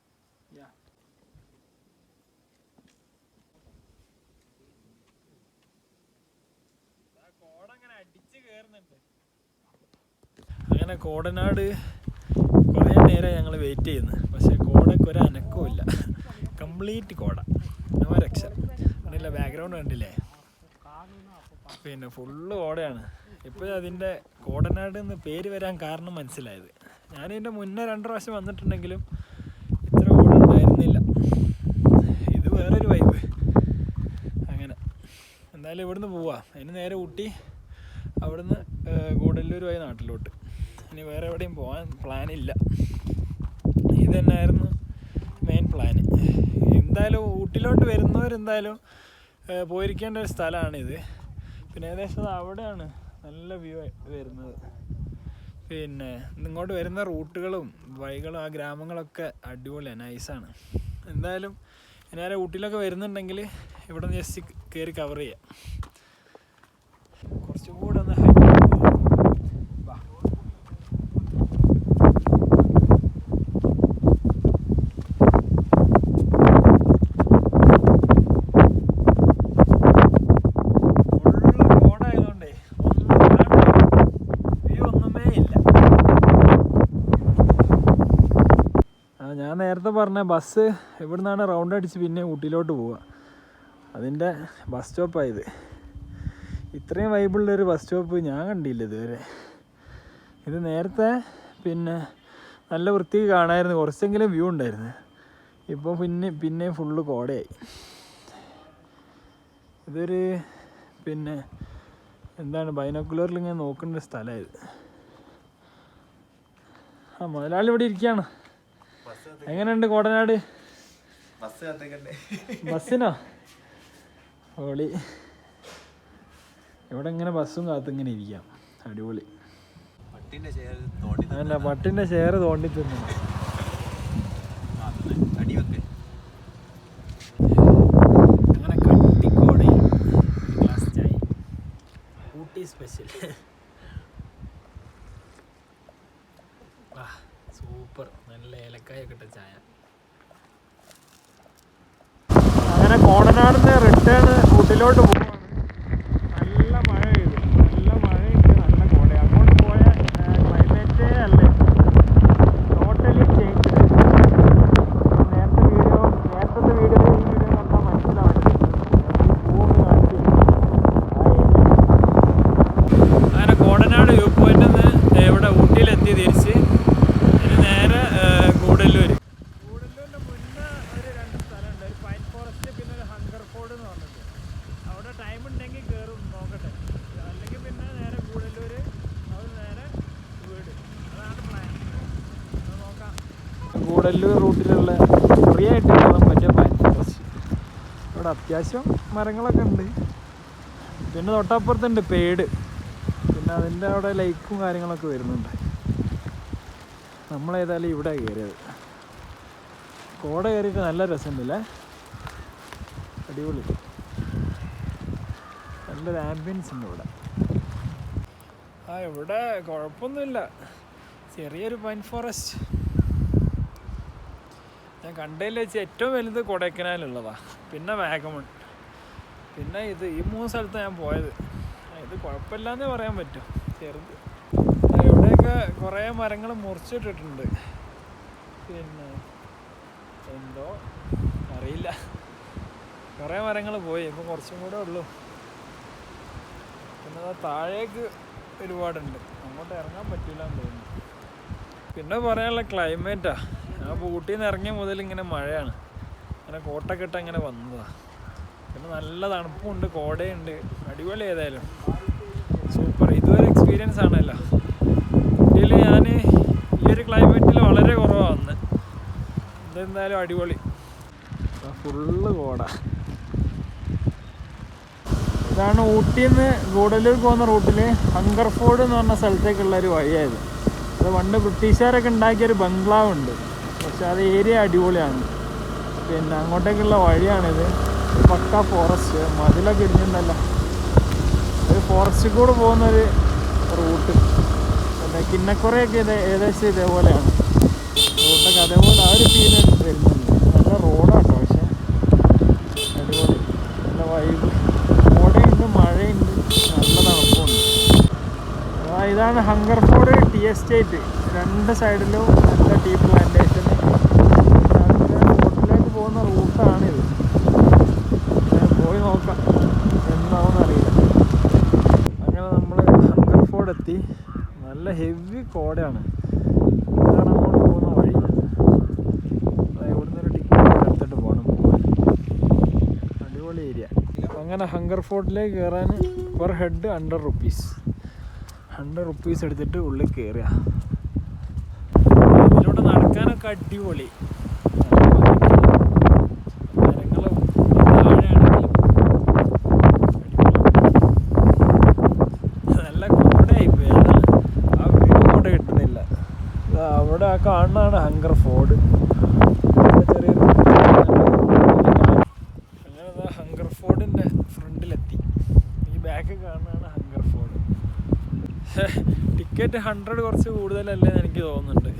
അങ്ങനെ കോടനാട് കുറേ നേരം ഞങ്ങൾ വെയിറ്റ് ചെയ്യുന്നു. പക്ഷേ കോടയ്ക്ക് ഒരു അനക്കവും ഇല്ല. കംപ്ലീറ്റ് കോട, നോ രക്ഷ. കണ്ടില്ല, ബാക്ക്ഗ്രൗണ്ട് കണ്ടില്ലേ, പിന്നെ ഫുള്ള് കോടയാണ്. ഇപ്പോൾ അതിൻ്റെ കോടനാട് എന്ന് പേര് വരാൻ കാരണം മനസ്സിലായത്. ഞാനിതിൻ്റെ മുന്നേ 2 പ്രാവശ്യം വന്നിട്ടുണ്ടെങ്കിലും ഇത്ര കോട ഉണ്ടായിരുന്നില്ല. ഇത് വേറൊരു വൈബ്. അങ്ങനെ എന്തായാലും ഇവിടുന്ന് പോവാം. അതിന് നേരെ ഊട്ടി, അവിടുന്ന് ഗൂഡല്ലൂർ വഴി നാട്ടിലോട്ട്. ഇനി വേറെ എവിടെയും പോകാൻ പ്ലാനില്ല. ഇത് തന്നെയായിരുന്നു മെയിൻ പ്ലാന്. എന്തായാലും ഊട്ടിലോട്ട് വരുന്നവരെന്തായാലും പോയിരിക്കേണ്ട ഒരു സ്ഥലമാണിത്. പിന്നെ ഏകദേശം അവിടെയാണ് നല്ല വ്യൂ വരുന്നത്. പിന്നെ ഇങ്ങോട്ട് വരുന്ന റൂട്ടുകളും വഴികളും ആ ഗ്രാമങ്ങളൊക്കെ അടിപൊളിയാണ്, നൈസാണ്. എന്തായാലും നേരെ ഊട്ടിയിലൊക്കെ വരുന്നുണ്ടെങ്കിൽ ഇവിടെ നിന്ന് ജസ്റ്റ് കയറി കവർ ചെയ്യാം. കുറച്ചും കൂടെ ഒന്ന് ഞാൻ നേരത്തെ പറഞ്ഞ ബസ് ഇവിടെ നിന്നാണ് റൗണ്ട് അടിച്ച് പിന്നെ ഊട്ടിയിലോട്ട് പോവുക. അതിൻ്റെ ബസ് സ്റ്റോപ്പായത്. ഇത്രയും വൈബുള്ളൊരു ബസ് സ്റ്റോപ്പ് ഞാൻ കണ്ടില്ല ഇതുവരെ. ഇത് നേരത്തെ പിന്നെ നല്ല വൃത്തിക്ക് കാണാമായിരുന്നു, കുറച്ചെങ്കിലും വ്യൂ ഉണ്ടായിരുന്നു. ഇപ്പോൾ പിന്നെ ഫുള്ള് കോടയായി. ഇതൊരു പിന്നെ എന്താണ് ബൈനോക്കുലറിൽ ഇങ്ങനെ നോക്കേണ്ട ഒരു സ്ഥലമായത്. ആ മുതലാളി ഇവിടെ ഇരിക്കുകയാണ്. എങ്ങനെയുണ്ട് കോടനാട്? ബസ്സിനോ? ഹോളി. ഇവിടെ ഇങ്ങനെ ബസ്സും കാത്തിങ്ങനെ ഇരിക്കാം, അടിപൊളി. അല്ല, പട്ടിൻ്റെ ഷെയർ തോണ്ടി തിന്നു. അങ്ങനെ കട്ടിക്കോടയിൽ ഗ്ലാസ് ചായ, ഊട്ടി സ്പെഷ്യൽ. സൂപ്പർ, നല്ല ഏലക്കായൊക്കെ ഇട്ട ചായ. അങ്ങനെ കോടനാടിന് റിട്ടേൺ ഊട്ടിലോട്ട് പോവാണ്. നല്ല മഴ പെയ്തു, നല്ല മഴയുണ്ട്, നല്ല കോട. അങ്ങോട്ട് പോയ ക്ലൈമറ്റേ അല്ലേ, ടോട്ടലി ചേഞ്ച്. നേരത്തെ വീഡിയോ ഈ വീഡിയോ കണ്ടാൽ മനസ്സിലാവും. അങ്ങനെ കോടനാട് വ്യൂ പോയിന്റിൽ നിന്ന് ഇവിടെ ഊട്ടിയിലെത്തി തിരിച്ച് നേരെ ഗൂഡല്ലൂർ. ഗൂഡല്ലൂരിൻ്റെ മുന്നേ ഒരു 2 സ്ഥലമുണ്ട്, ഒരു പൈൻ ഫോറസ്റ്റ്, പിന്നെ ഒരു ഹങ്കർ ഫോർഡ് എന്ന് പറഞ്ഞിട്ട്. അവിടെ ഗൂഡല്ലൂർ റൂട്ടിലുള്ള ഫ്രീ ആയിട്ട് കാണാൻ പറ്റിയ പൈൻ ഫോറസ്റ്റ്. ഇവിടെ അത്യാവശ്യം മരങ്ങളൊക്കെ ഉണ്ട്. പിന്നെ തൊട്ടപ്പുറത്തുണ്ട് പേട്. പിന്നെ അതിൻ്റെ അവിടെ ലൈക്കും കാര്യങ്ങളൊക്കെ വരുന്നുണ്ട്. നമ്മളേതായാലും ഇവിടെ കയറിയത്. കോട കയറിയിട്ട് നല്ല രസമുണ്ടല്ലേ, അടിപൊളി. നല്ലൊരു ആംബിയൻസ് ഉണ്ട് ഇവിടെ. ഇവിടെ കുഴപ്പമൊന്നുമില്ല, ചെറിയൊരു പൈൻ ഫോറസ്റ്റ്. ഞാൻ കണ്ടതിൽ വെച്ച് ഏറ്റവും വലുത് കൊടൈക്കനാലുള്ളതാണ്, പിന്നെ വാഗമൺ, പിന്നെ ഇത്. ഈ 3 സ്ഥലത്താണ് ഞാൻ പോയത്. ഇത് കുഴപ്പമില്ലാന്നേ പറയാൻ പറ്റും. ചെറുത് ഇവിടെയൊക്കെ കുറേ മരങ്ങൾ മുറിച്ചിട്ടിട്ടുണ്ട്. പിന്നെ എന്തോ അറിയില്ല, കുറേ മരങ്ങൾ പോയി. ഇപ്പം കുറച്ചും കൂടെ ഉള്ളൂ. പിന്നെ താഴേക്ക് ഒരുപാടുണ്ട്, അങ്ങോട്ട് ഇറങ്ങാൻ പറ്റില്ല എന്ന് തോന്നുന്നു. പിന്നെ പറയാനുള്ള ക്ലൈമറ്റാണ്. ഞാൻ ഊട്ടിയിൽ നിന്ന് ഇറങ്ങിയ മുതൽ ഇങ്ങനെ മഴയാണ്. അങ്ങനെ കോട്ടൊക്കെ ഇട്ട് അങ്ങനെ വന്നതാണ്. പിന്നെ നല്ല തണുപ്പുണ്ട്, കോടയുണ്ട്, അടിപൊളി. ഏതായാലും സൂപ്പർ. ഇതുവരെ എക്സ്പീരിയൻസ് ആണല്ലോ. ഊട്ടിയിൽ ഞാൻ ഈ ഒരു ക്ലൈമറ്റിൽ വളരെ കുറവാണ് വന്ന്. ഇതെന്തായാലും അടിപൊളി. ഫുള്ള് കോട. ഇതാണ് ഊട്ടിയിൽ നിന്ന് ഗൂഡല്ലൂർ പോകുന്ന റൂട്ടിൽ ഹങ്കർഫോർഡ് എന്ന് പറഞ്ഞ സ്ഥലത്തേക്കുള്ള ഒരു വഴിയായത്. അത് പണ്ട് ബ്രിട്ടീഷുകാരൊക്കെ ഉണ്ടാക്കിയൊരു ബംഗ്ലാവ് ഉണ്ട്, പക്ഷെ അത് ഏരിയ അടിപൊളിയാണ്. പിന്നെ അങ്ങോട്ടേക്കുള്ള വഴിയാണിത്. പക്ക ഫോറസ്റ്റ്, മതിലൊക്കെ ഇടിഞ്ഞിട്ടുണ്ടല്ലോ. ഒരു ഫോറസ്റ്റിൽ കൂടെ പോകുന്നൊരു റൂട്ട്. പിന്നെ കിന്നക്കുറയൊക്കെ ഏകദേശം ഇതേപോലെയാണ് റൂട്ടൊക്കെ. അതേപോലെ ആ ഒരു ഫീൽ വരുന്നുണ്ട്. നല്ല റോഡാട്ടോ, പക്ഷെ അടിപൊളി, നല്ല വൈബ്. കോടയുണ്ട്, മഴയുണ്ട്, നല്ല തണുപ്പുണ്ട്. ഇതാണ് ഹങ്കർഫോർഡ് ടീ എസ്റ്റേറ്റ്. 2 സൈഡിലും നല്ല ടീ പ്ലാന്റേഷൻ. ഹോട്ടലിലേക്ക് പോകുന്ന റൂട്ടാണിത്. പോയി നോക്കാം എന്താണെന്ന് അറിയില്ല. അങ്ങനെ നമ്മൾ ഹങ്കർഫോർഡ് എത്തി. നല്ല ഹെവി കോടയാണ്. ഇതാണ് അങ്ങോട്ട് പോകുന്ന വഴി. ഇവിടുന്ന് ഒരു ടിക്കറ്റ് എടുത്തിട്ട് പോകണം പോകാൻ. അടിപൊളി ഏരിയ. അങ്ങനെ ഹങ്കർഫോർഡിലേക്ക് കയറാൻ പെർ ഹെഡ് 100 റുപ്പീസ്. 100 റുപ്പീസ് എടുത്തിട്ട് ഉള്ളിൽ കയറുക. ഇതിലൂടെ നടക്കാനൊക്കെ അടിപൊളി. മരങ്ങളും താഴെയാണെങ്കിലും നല്ല കോടയായിപ്പോയി. ആ വ്യൂ കൊണ്ട് കിട്ടുന്നില്ല. അവിടെ ആ കാണുന്നതാണ് ഹങ്കർഫോർഡ്. ചെറിയൊരു അങ്ങനെ ഹങ്കർഫോർഡിൻ്റെ ഫ്രണ്ടിലെത്തി. ഈ ബാക്ക് കാണുന്നതാണ് ഹങ്കർഫോർഡ്. ടിക്കറ്റ് 100 കുറച്ച് കൂടുതലല്ലേ എന്ന് എനിക്ക് തോന്നുന്നുണ്ട്.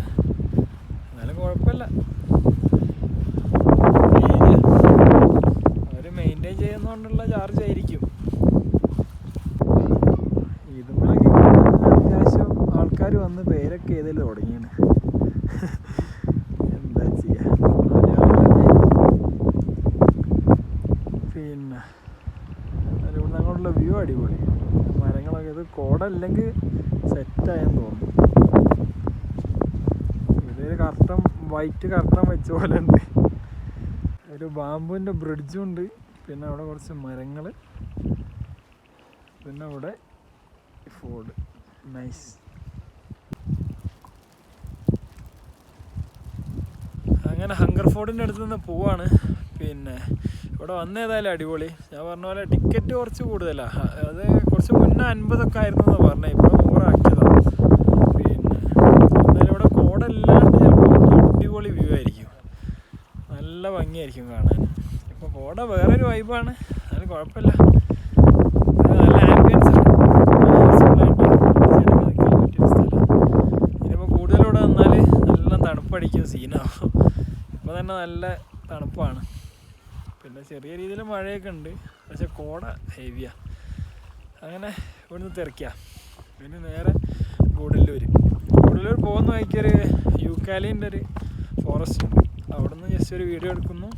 എന്നാലും കുഴപ്പമില്ല. അവർ മെയിൻറ്റെയിൻ ചെയ്യുന്നതുകൊണ്ടുള്ള ചാർജ് ആയിരിക്കും. ഇതുമൊക്കെ അത്യാവശ്യം ആൾക്കാർ വന്ന് പേരൊക്കെ ഏതിൽ തുടങ്ങിയാണ്. എന്താ ചെയ്യുക. പിന്നെ ഇവിടെ അങ്ങോട്ടുള്ള വ്യൂ അടിപൊളി. മരങ്ങളൊക്കെ, ഇത് കോട അല്ലെങ്കിൽ സെറ്റായെന്ന് തോന്നുന്നു. ഇതൊരു കർട്ടൻ, വൈറ്റ് കർട്ടൻ വെച്ച പോലെ ഉണ്ട്. ഒരു ബാമ്പുവിൻ്റെ ബ്രിഡ്ജും ഉണ്ട്. പിന്നെ അവിടെ കുറച്ച് മരങ്ങൾ. പിന്നെ അവിടെ ഫോർഡ്. നൈസ്. അങ്ങനെ ഹങ്കർഫോർഡിൻ്റെ അടുത്ത് നിന്ന് പോവാണ്. പിന്നെ ഇവിടെ വന്നേതായാലും അടിപൊളി. ഞാൻ പറഞ്ഞ പോലെ ടിക്കറ്റ് കുറച്ച് കൂടുതലാണ്. അത് കുറച്ച് മുന്നേ 50 ആയിരുന്നു എന്ന് പറഞ്ഞത്. ഇപ്പോൾ 100 ആക്കിയതാണ്. പിന്നെ എന്നാലും ഇവിടെ കോട ഇല്ലാണ്ട് ചിലപ്പോൾ അടിപൊളി വ്യൂ ആയിരിക്കും. നല്ല ഭംഗിയായിരിക്കും കാണാൻ. ഇപ്പോൾ കോട വേറൊരു വൈബാണ്. അതിന് കുഴപ്പമില്ല. നല്ല ആംബിയൻസ് ആണ്. പീസ്ഫുള്ളായിട്ട് നിൽക്കാൻ പറ്റിയൊരു സ്ഥലം. ഇനിയിപ്പോൾ കൂടുതലൂടെ വന്നാൽ നല്ല തണുപ്പടിക്കും, സീനാവും. ഇപ്പോൾ തന്നെ നല്ല തണുപ്പാണ്. പിന്നെ ചെറിയ രീതിയിൽ മഴയൊക്കെ ഉണ്ട്, പക്ഷെ കോട ഹെവിയാണ്. അങ്ങനെ ഇവിടുന്ന് തിരക്കുക. പിന്നെ നേരെ ഗൂഡല്ലൂർ പോകുന്ന വഴിക്കൊരു യൂക്കാലിൻ്റെ ഒരു ഫോറസ്റ്റ് ഉണ്ട്. അവിടെ നിന്ന് ജസ്റ്റ് ഒരു വീഡിയോ എടുക്കുന്നു.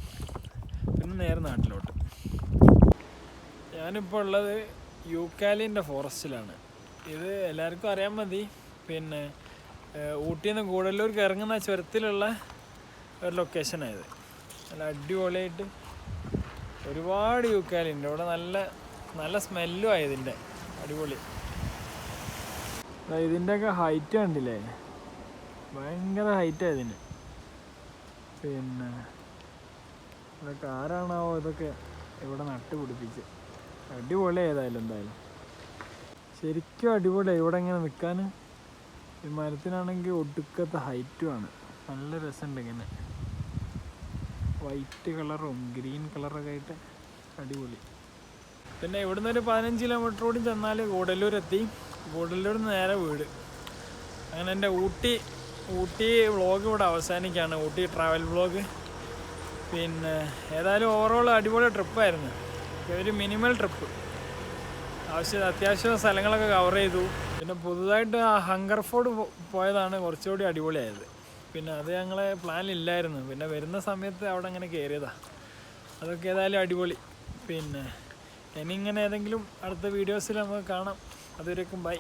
പിന്നെ നേരെ നാട്ടിലോട്ട്. ഞാനിപ്പോൾ ഉള്ളത് യൂക്കാലിൻ്റെ ഫോറസ്റ്റിലാണ്. ഇത് എല്ലാവർക്കും അറിയാൻ മതി. പിന്നെ ഊട്ടിയിൽ നിന്ന് ഗൂഡല്ലൂർക്ക് ഇറങ്ങുന്ന ചുരത്തിലുള്ള ഒരു ലൊക്കേഷനായത്. നല്ല അടിപൊളിയായിട്ട് ഒരുപാട് യൂക്കാലിയുണ്ട് ഇവിടെ. നല്ല നല്ല സ്മെല്ലും ആയതിൻ്റെ അടിപൊളി. ഇതിൻ്റെയൊക്കെ ഹൈറ്റ് കണ്ടില്ലേ, ഭയങ്കര ഹൈറ്റാണ് ഇതിന്. പിന്നെ ഇതൊക്കെ ആരാണാവോ ഇതൊക്കെ ഇവിടെ നട്ടുപിടിപ്പിച്ച്. അടിപൊളി ഏതായാലും എന്തായാലും ശരിക്കും അടിപൊളിയാണ് ഇവിടെ ഇങ്ങനെ നിൽക്കാൻ. ഈ മരത്തിനാണെങ്കിൽ ഒടുക്കത്തെ ഹൈറ്റുമാണ്. നല്ല രസമുണ്ട് ഇങ്ങനെ വൈറ്റ് കളറും ഗ്രീൻ കളറൊക്കെ ആയിട്ട് അടിപൊളി. പിന്നെ ഇവിടുന്ന് ഒരു 15 കിലോമീറ്റർ കൂടി ചെന്നാൽ ഗൂഡല്ലൂർ എത്തി. ഗൂഡല്ലൂർ നേരെ വീട്. അങ്ങനെ എൻ്റെ ഊട്ടി വ്ളോഗ് ഇവിടെ അവസാനിക്കുകയാണ്, ഊട്ടി ട്രാവൽ വ്ളോഗ്. പിന്നെ ഏതായാലും ഓവറോൾ അടിപൊളി ട്രിപ്പായിരുന്നു. ഒരു മിനിമൽ ട്രിപ്പ്, അത്യാവശ്യം സ്ഥലങ്ങളൊക്കെ കവർ ചെയ്തു. പിന്നെ പുതുതായിട്ട് ആ ഹങ്കർ ഫോർഡ് പോയതാണ് കുറച്ചുകൂടി അടിപൊളിയായത്. പിന്നെ അത് ഞങ്ങളെ പ്ലാനില്ലായിരുന്നു, പിന്നെ വരുന്ന സമയത്ത് അവിടെ അങ്ങനെ കയറിയതാണ്. അതൊക്കെ ഏതായാലും അടിപൊളി. പിന്നെ ഇനി ഇങ്ങനെ ഏതെങ്കിലും അടുത്ത വീഡിയോസിൽ നമുക്ക് കാണാം. അതുവരേക്കും ബൈ.